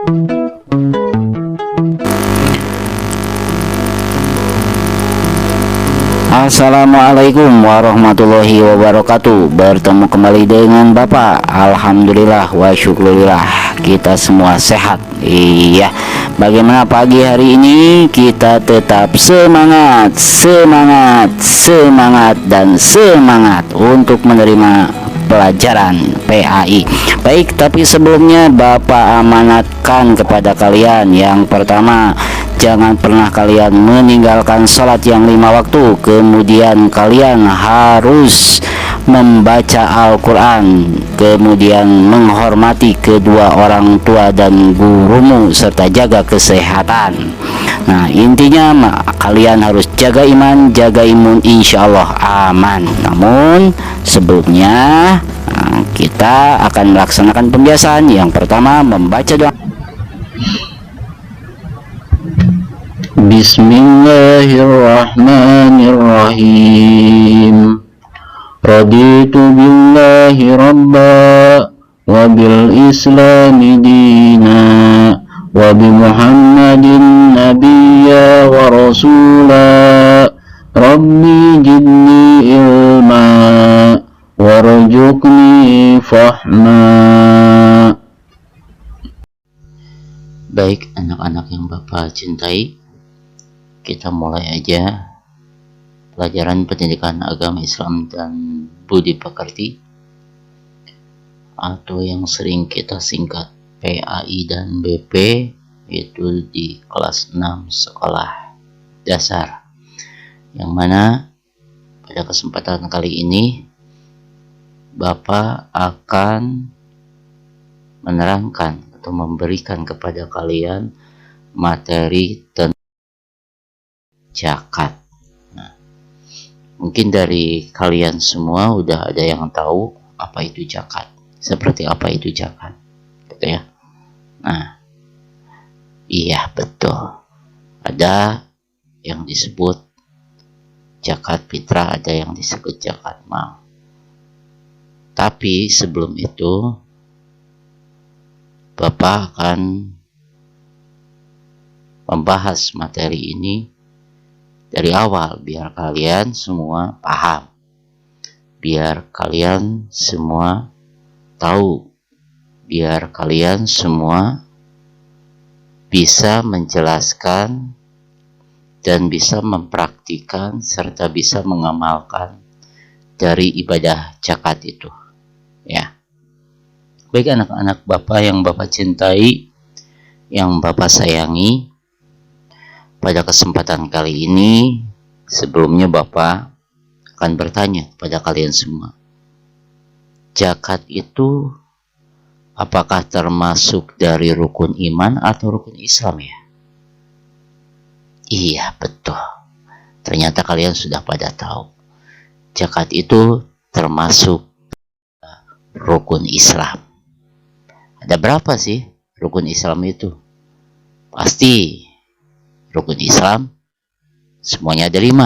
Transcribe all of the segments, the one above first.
Assalamualaikum warahmatullahi wabarakatuh. Bertemu kembali dengan Bapak. Alhamdulillah wa syukurillah, kita semua sehat. Iya, bagaimana pagi hari ini? Kita tetap semangat, semangat, semangat, dan semangat untuk menerima pelajaran PAI. Baik, tapi sebelumnya Bapak amanatkan kepada kalian. Yang pertama, jangan pernah kalian meninggalkan sholat yang 5 waktu. Kemudian kalian harus membaca Al-Quran, kemudian menghormati kedua orang tua dan gurumu, serta jaga kesehatan. Nah, intinya kalian harus jaga iman, jaga imun, insya Allah aman. Namun sebelumnya kita akan melaksanakan pembiasaan. Yang pertama, membaca doa. Bismillahirrahmanirrahim. Raditu billahi rabba wa bil islami dina wa bi muhammadin nabiyya wa rasula. Rabbi jidni ilma warzuqni fahma. Baik anak-anak yang Bapak cintai, kita mulai aja pelajaran pendidikan agama Islam dan budi pekerti, atau yang sering kita singkat PAI dan BP, itu di kelas 6 sekolah dasar, yang mana pada kesempatan kali ini Bapak akan menerangkan atau memberikan kepada kalian materi tentang zakat. Nah, mungkin dari kalian semua udah ada yang tahu apa itu zakat, seperti apa itu zakat, gitu ya. Nah, iya betul, ada yang disebut zakat fitrah, ada yang disebut zakat mal. Tapi sebelum itu, Bapak akan membahas materi ini dari awal biar kalian semua paham, biar kalian semua tahu, biar kalian semua bisa menjelaskan dan bisa mempraktikkan serta bisa mengamalkan dari ibadah zakat itu, ya. Baik anak-anak Bapak yang Bapak cintai, yang Bapak sayangi, pada kesempatan kali ini sebelumnya Bapak akan bertanya kepada kalian semua, zakat itu apakah termasuk dari rukun iman atau rukun Islam ya? Iya betul, ternyata kalian sudah pada tahu, zakat itu termasuk rukun Islam. Ada berapa sih rukun Islam itu? Pasti rukun Islam semuanya ada 5.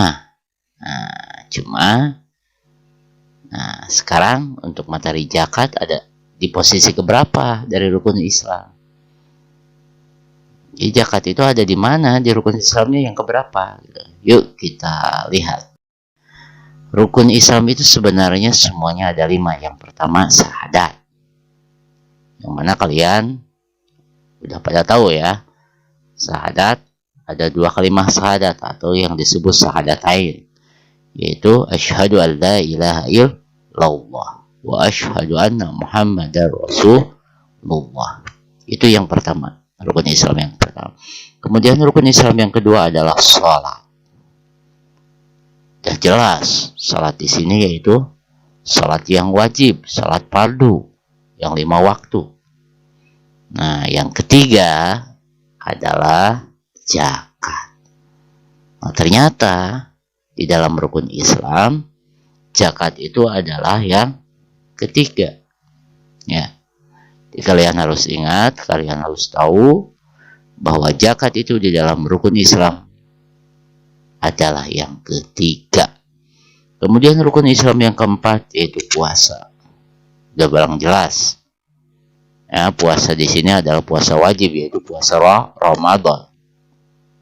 Nah, sekarang untuk materi zakat ada di posisi keberapa dari rukun Islam? Jadi zakat itu ada di mana di rukun Islamnya, yang keberapa? Yuk kita lihat. Rukun Islam itu sebenarnya semuanya ada 5. Yang pertama syahadat, yang mana kalian udah pada tahu ya, syahadat ada 2 kalimat syahadat atau yang disebut syahadatain, yaitu asyhadu an la ilaha illallah wa asyhadu anna muhammadar rasulullah. Itu yang pertama, rukun Islam yang pertama. Kemudian rukun Islam yang kedua adalah sholat. Sudah jelas, sholat di sini yaitu sholat yang wajib, sholat fardu yang 5 waktu. Nah, yang ketiga adalah zakat. Nah, ternyata di dalam rukun Islam, zakat itu adalah yang ketiga. Ya, jadi kalian harus ingat, kalian harus tahu bahwa zakat itu di dalam rukun Islam adalah yang ketiga. Kemudian rukun Islam yang keempat yaitu puasa. Udah barang jelas. Ya, puasa di sini adalah puasa wajib, yaitu puasa Ramadan.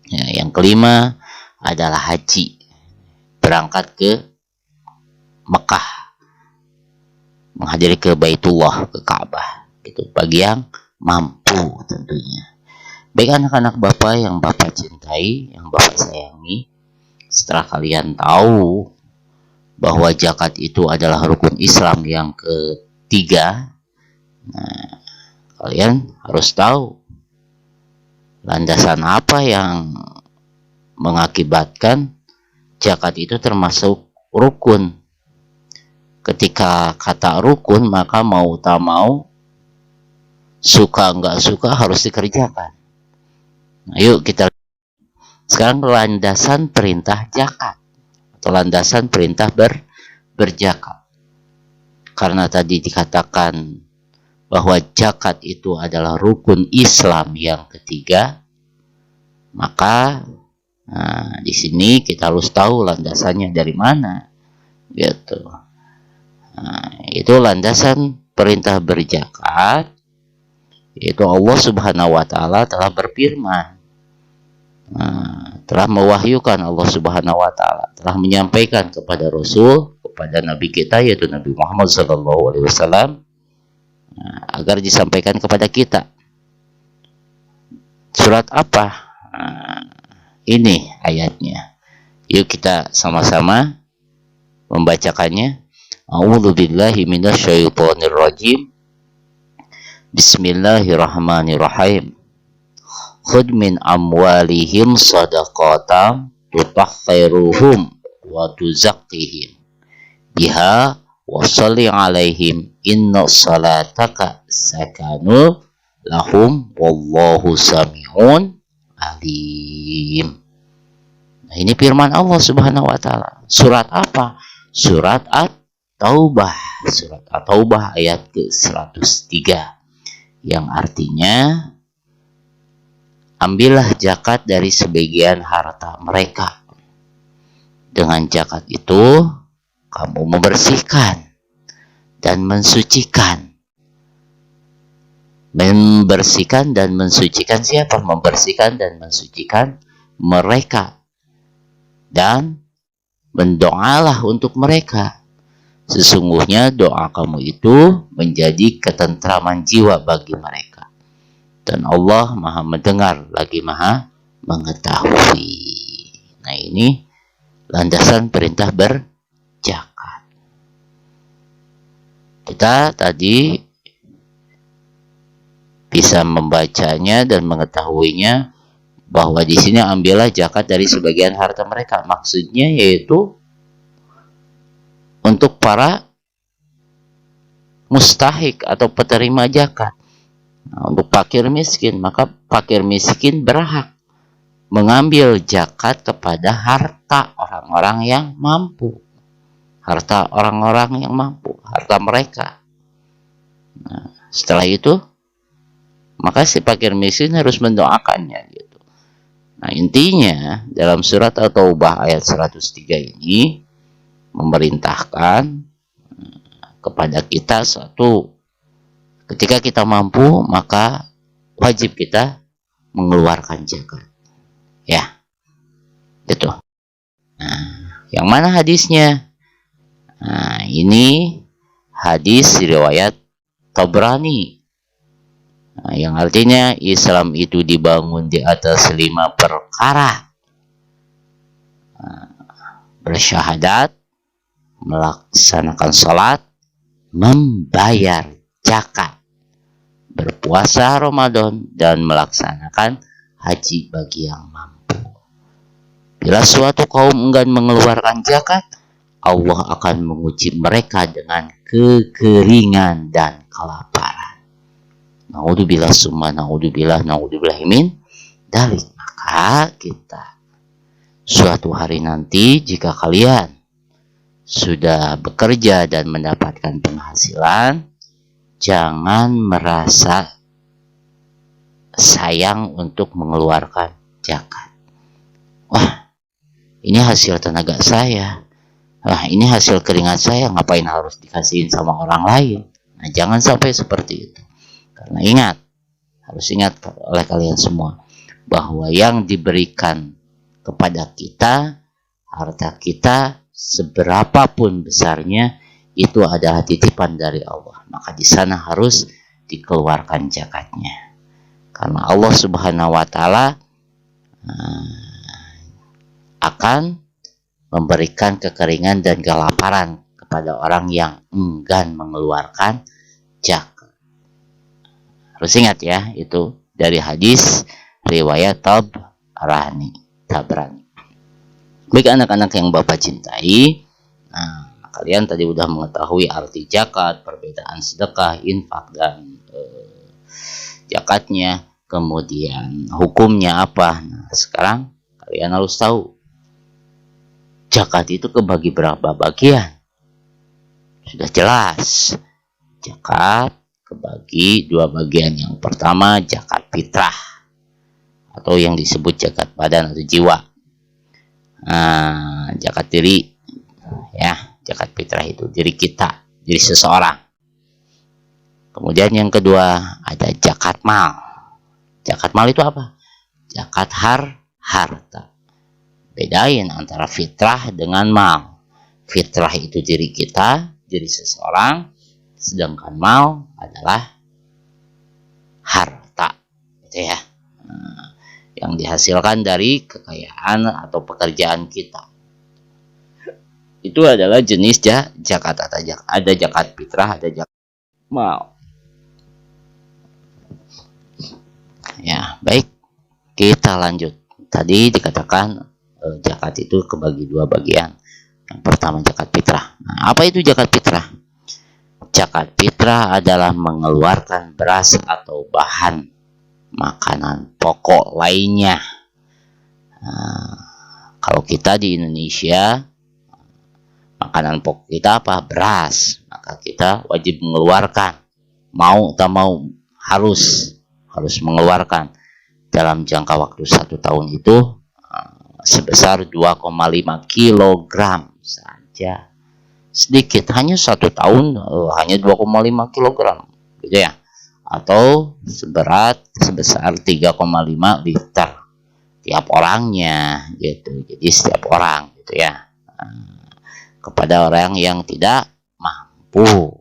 Ya, yang kelima adalah haji, berangkat ke Mekah, menghadiri ke Baitullah, ke Ka'bah. Itu bagi yang mampu tentunya. Baik anak-anak Bapak yang Bapak cintai, yang Bapak sayangi, setelah kalian tahu bahwa zakat itu adalah rukun Islam yang ketiga, nah, kalian harus tahu landasan apa yang mengakibatkan zakat itu termasuk rukun. Ketika kata rukun, maka mau tak mau, suka nggak suka harus dikerjakan. Nah, yuk kita sekarang landasan perintah zakat atau landasan perintah berzakat. Karena tadi dikatakan bahwa zakat itu adalah rukun Islam yang ketiga, maka di sini kita harus tahu landasannya dari mana, gitu. Itu landasan perintah berzakat, yaitu Allah Subhanahu wa Ta'ala telah berfirman, telah mewahyukan, Allah Subhanahu wa Ta'ala telah menyampaikan kepada Rasul, kepada Nabi kita yaitu Nabi Muhammad SAW, agar disampaikan kepada kita. Surat apa? Ini ayatnya. Yuk kita sama-sama membacakannya. A'udzu billahi minasyaitonir rajim. Bismillahirrahmanirrahim. Khudh min amwalihim shadaqatan tutahhiruhum wa tuzakkihim biha wa sholli alaihim inna salataka sakanu lahum wallahu sami'un alim. Nah, ini firman Allah Subhanahu wa Ta'ala. Surat apa? Surat At-Taubah. Surat At-Taubah ayat ke-103, yang artinya, ambillah zakat dari sebagian harta mereka. Dengan zakat itu kamu membersihkan dan mensucikan. Membersihkan dan mensucikan siapa? Membersihkan dan mensucikan mereka. Dan mendoalah untuk mereka. Sesungguhnya doa kamu itu menjadi ketentraman jiwa bagi mereka. Dan Allah Maha mendengar lagi Maha mengetahui. Nah, ini landasan perintah berzakat. Kita tadi bisa membacanya dan mengetahuinya bahwa di sini ambillah zakat dari sebagian harta mereka. Maksudnya yaitu untuk para mustahik atau penerima zakat. Nah, untuk fakir miskin, maka fakir miskin berhak mengambil zakat kepada harta orang-orang yang mampu. Harta orang-orang yang mampu, harta mereka. Nah, setelah itu, maka si fakir miskin harus mendoakannya, gitu. Nah, intinya dalam surat At-Taubah ayat 103 ini memerintahkan kepada kita satu, ketika kita mampu maka wajib kita mengeluarkan zakat. Ya, gitu. Nah, yang mana hadisnya? Nah, ini hadis riwayat Tabrani. Nah, yang artinya Islam itu dibangun di atas 5 perkara. Bersyahadat, melaksanakan salat, membayar zakat, berpuasa Ramadan, dan melaksanakan haji bagi yang mampu. Bila suatu kaum enggan mengeluarkan zakat, Allah akan menguji mereka dengan kekeringan dan kelaparan. Naudzubillah summa naudzubillah min dalik. Maka kita suatu hari nanti jika kalian sudah bekerja dan mendapatkan penghasilan, jangan merasa sayang untuk mengeluarkan zakat. Wah, ini hasil tenaga saya. Wah, ini hasil keringat saya, ngapain harus dikasihin sama orang lain? Nah, jangan sampai seperti itu. Karena ingat, harus ingat oleh kalian semua, bahwa yang diberikan kepada kita, harta kita, seberapapun besarnya, itu adalah titipan dari Allah. Maka di sana harus dikeluarkan zakatnya. Karena Allah Subhanahu wa Ta'ala akan memberikan kekeringan dan kelaparan kepada orang yang enggan mengeluarkan zakat. Harus ingat ya, itu dari hadis riwayat Tabrani. Baik anak-anak yang Bapak cintai, kalian tadi udah mengetahui arti zakat, perbedaan sedekah, infak, dan zakatnya, kemudian hukumnya apa. Nah, sekarang kalian harus tahu zakat itu kebagi berapa bagian. Sudah jelas, zakat kebagi dua bagian. Yang pertama zakat fitrah, atau yang disebut zakat badan atau jiwa. Zakat diri, ya, zakat fitrah itu diri kita, diri seseorang. Kemudian yang kedua ada zakat mal. Zakat mal itu apa? Zakat harta. Bedain antara fitrah dengan mal. Fitrah itu diri kita, diri seseorang, sedangkan mal adalah harta, gitu ya. Yang dihasilkan dari kekayaan atau pekerjaan kita. Itu adalah jenis zakat. Ada zakat fitrah, ada zakat mal. Ya, baik, kita lanjut. Tadi dikatakan zakat itu kebagi dua bagian. Yang pertama zakat fitrah. Nah, apa itu zakat fitrah? Zakat fitrah adalah mengeluarkan beras atau bahan makanan pokok lainnya. Kalau kita di Indonesia, makanan pokok kita apa? Beras. Maka kita wajib mengeluarkan. Mau tak mau harus mengeluarkan dalam jangka waktu 1 tahun itu sebesar 2,5 kilogram saja. Sedikit, hanya 1 tahun hanya 2,5 kilogram, gitu ya. Atau sebesar 3,5 liter tiap orangnya, gitu. Jadi setiap orang, gitu ya. Kepada orang yang tidak mampu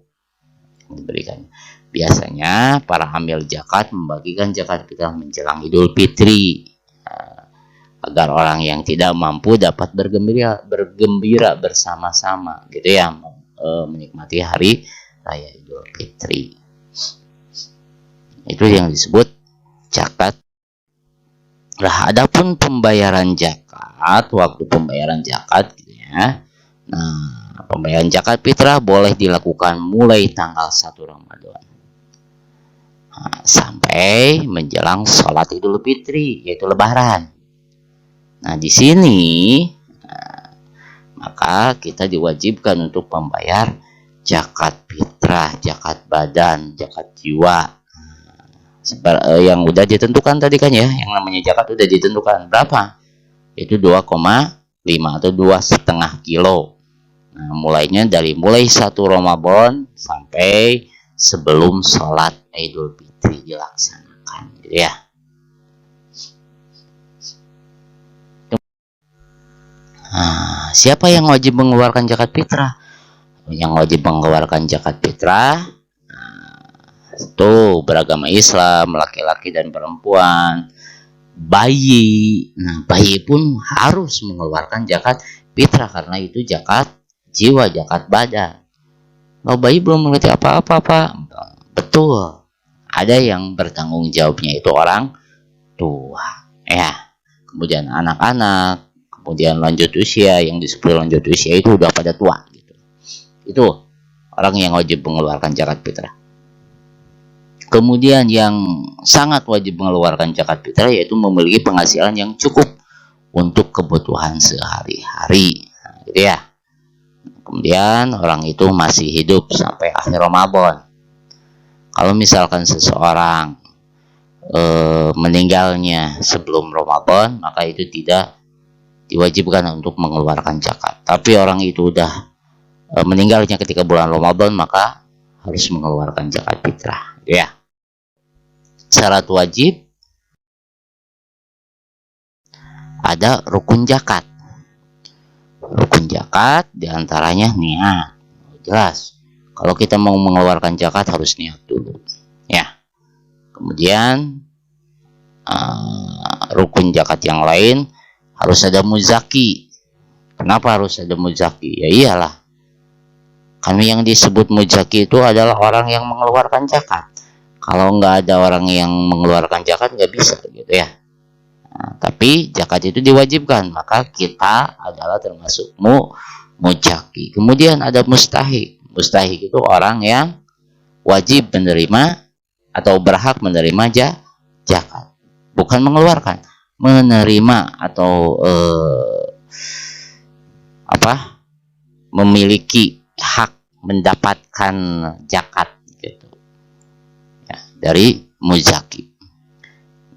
diberikan. Biasanya para amil zakat membagikan zakat fitrah menjelang Idul Fitri, agar orang yang tidak mampu dapat bergembira bersama-sama, gitu ya, menikmati hari raya Idul Fitri. Itu yang disebut zakat. Nah, adapun pembayaran zakat, waktu pembayaran zakat, gitu ya. Nah, pembayaran zakat fitrah boleh dilakukan mulai tanggal 1 Ramadan sampai menjelang sholat Idul Fitri, yaitu Lebaran. Nah, di sini maka kita diwajibkan untuk membayar zakat fitrah, zakat badan, zakat jiwa. Yang udah ditentukan tadi kan ya, yang namanya zakat udah ditentukan berapa? Itu 2,5 atau 2,5 kilo. Nah, mulai 1 Ramadan sampai sebelum sholat Idul Fitri dilaksanakan, gitu ya. Siapa yang wajib mengeluarkan zakat fitrah? Yang wajib mengeluarkan zakat fitrah itu beragama Islam, laki-laki dan perempuan, bayi. Nah, bayi pun harus mengeluarkan zakat fitrah karena itu zakat jiwa, zakat badan. Kalau bayi belum mengerti apa-apa, Pak, betul, ada yang bertanggung jawabnya itu orang tua, ya. Kemudian anak-anak, kemudian lanjut usia, yang disebut lanjut usia itu udah pada tua, gitu. Itu orang yang wajib mengeluarkan zakat fitrah. Kemudian yang sangat wajib mengeluarkan zakat fitrah yaitu memiliki penghasilan yang cukup untuk kebutuhan sehari-hari, gitu ya. Kemudian orang itu masih hidup sampai akhir Ramadan. Kalau misalkan seseorang meninggalnya sebelum Ramadan, maka itu tidak diwajibkan untuk mengeluarkan zakat. Tapi orang itu udah meninggalnya ketika bulan Ramadan, maka harus mengeluarkan zakat fitrah, ya. syarat wajib, ada rukun zakat. Rukun zakat diantaranya niat. Jelas, kalau kita mau mengeluarkan zakat harus niat dulu, ya. Kemudian rukun zakat yang lain harus ada muzaki. Kenapa harus ada muzaki? Ya iyalah, kami yang disebut muzaki itu adalah orang yang mengeluarkan zakat. Kalau nggak ada orang yang mengeluarkan zakat nggak bisa gitu ya. Nah, tapi zakat itu diwajibkan, maka kita adalah termasuk muzaki. Kemudian ada mustahik. Mustahik itu orang yang wajib menerima atau berhak menerima zakat, bukan mengeluarkan, menerima atau memiliki hak mendapatkan zakat gitu ya, dari muzaki.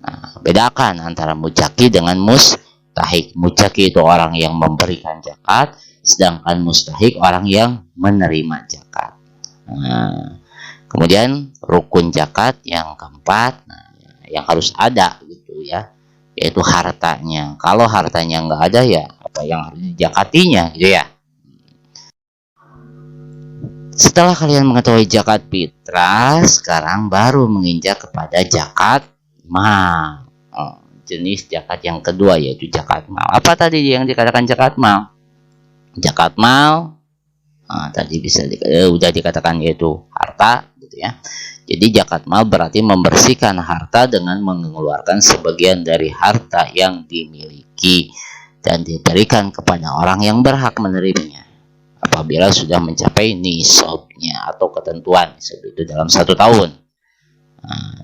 Nah, bedakan antara muzaki dengan mustahik. Muzaki itu orang yang memberikan zakat, sedangkan mustahik orang yang menerima zakat. Nah, kemudian rukun zakat yang keempat, yang harus ada gitu ya, yaitu hartanya. Kalau hartanya nggak ada, ya apa yang harus dizakatinya gitu ya. Setelah kalian mengetahui zakat fitrah, sekarang baru menginjak kepada zakat mal. Jenis zakat yang kedua yaitu zakat mal. Apa tadi yang dikatakan zakat mal? Zakat mal tadi udah dikatakan yaitu harta gitu ya. Jadi zakat mal berarti membersihkan harta dengan mengeluarkan sebagian dari harta yang dimiliki dan diberikan kepada orang yang berhak menerimanya apabila sudah mencapai nisabnya atau ketentuan. Nisab itu dalam 1 tahun.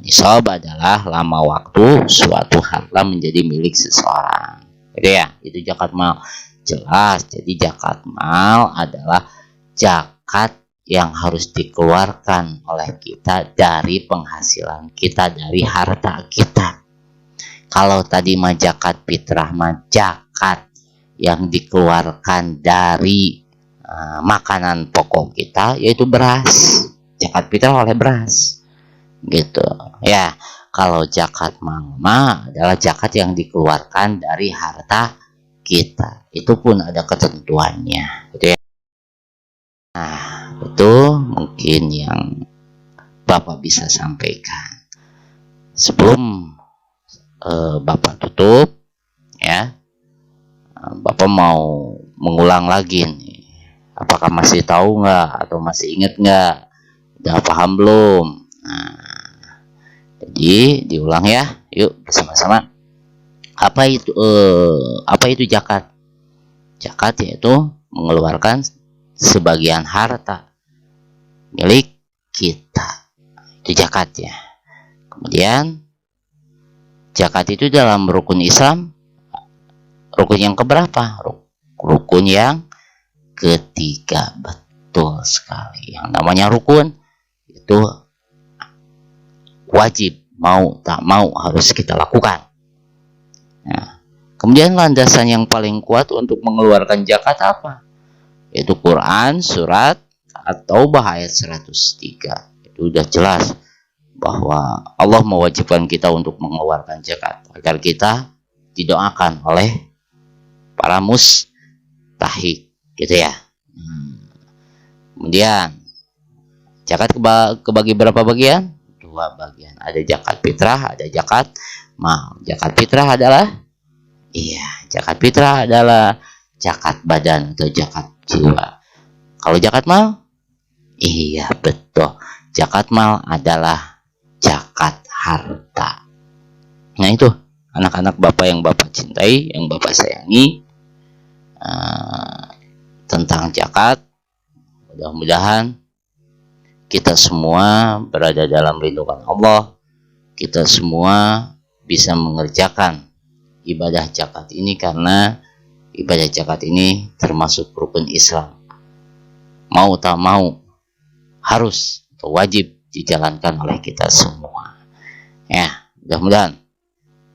Nisab adalah lama waktu suatu harta menjadi milik seseorang. Gitu ya, itu zakat mal. Jelas, jadi zakat mal adalah zakat yang harus dikeluarkan oleh kita dari penghasilan kita, dari harta kita. Kalau tadi mah zakat fitrah mah zakat yang dikeluarkan dari makanan pokok kita, yaitu beras. Zakat fitrah oleh beras gitu ya. Kalau zakat mal adalah zakat yang dikeluarkan dari harta kita, itu pun ada ketentuannya gitu ya. Nah, itu mungkin yang Bapak bisa sampaikan sebelum Bapak tutup ya. Bapak mau mengulang lagi nih, apakah masih tahu nggak atau masih ingat nggak, udah paham belum? Nah, jadi diulang ya, yuk bersama-sama. Apa itu zakat? Zakat yaitu mengeluarkan sebagian harta milik kita, itu zakat ya. Kemudian zakat itu dalam rukun Islam, rukun yang keberapa? Rukun yang ketiga. Betul sekali. Yang namanya rukun itu wajib, mau tak mau harus kita lakukan. Nah, kemudian landasan yang paling kuat untuk mengeluarkan zakat apa? Yaitu Quran surat At-Taubah ayat 103. Itu udah jelas bahwa Allah mewajibkan kita untuk mengeluarkan zakat agar kita didoakan oleh para mustahik gitu ya. Kemudian zakat kebagi berapa bagian? 2 bagian. Ada zakat fitrah, ada zakat mal. Zakat fitrah adalah zakat fitrah adalah zakat badan atau zakat jiwa. Kalau zakat mal? Iya, betul. Zakat mal adalah zakat harta. Nah, itu anak-anak Bapak yang Bapak cintai, yang Bapak sayangi, tentang zakat. Mudah-mudahan kita semua berada dalam lindungan Allah. Kita semua bisa mengerjakan ibadah zakat ini, karena ibadah zakat ini termasuk rukun Islam. Mau tak mau harus atau wajib dijalankan oleh kita semua. Ya, mudah-mudahan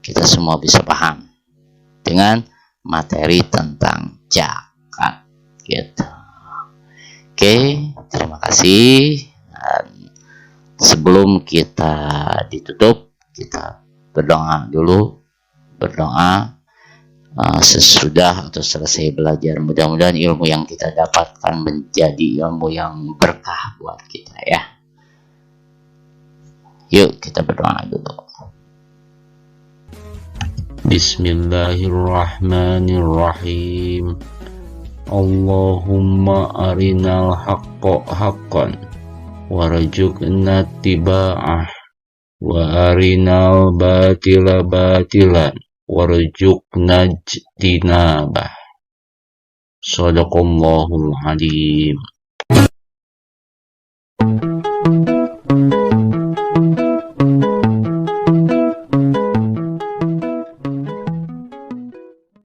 kita semua bisa paham dengan materi tentang zakat gitu. Oke, terima kasih. Dan sebelum kita ditutup, kita berdoa dulu, berdoa sesudah atau selesai belajar. Mudah-mudahan ilmu yang kita dapatkan menjadi ilmu yang berkah buat kita ya. Yuk kita berdoa dulu. Bismillahirrahmanirrahim. Allahumma arinal haqqa haqqan warzuqna tiba'ah wa arinal batila batilan warzuqna ijtinabah. Shadaqallahul alim.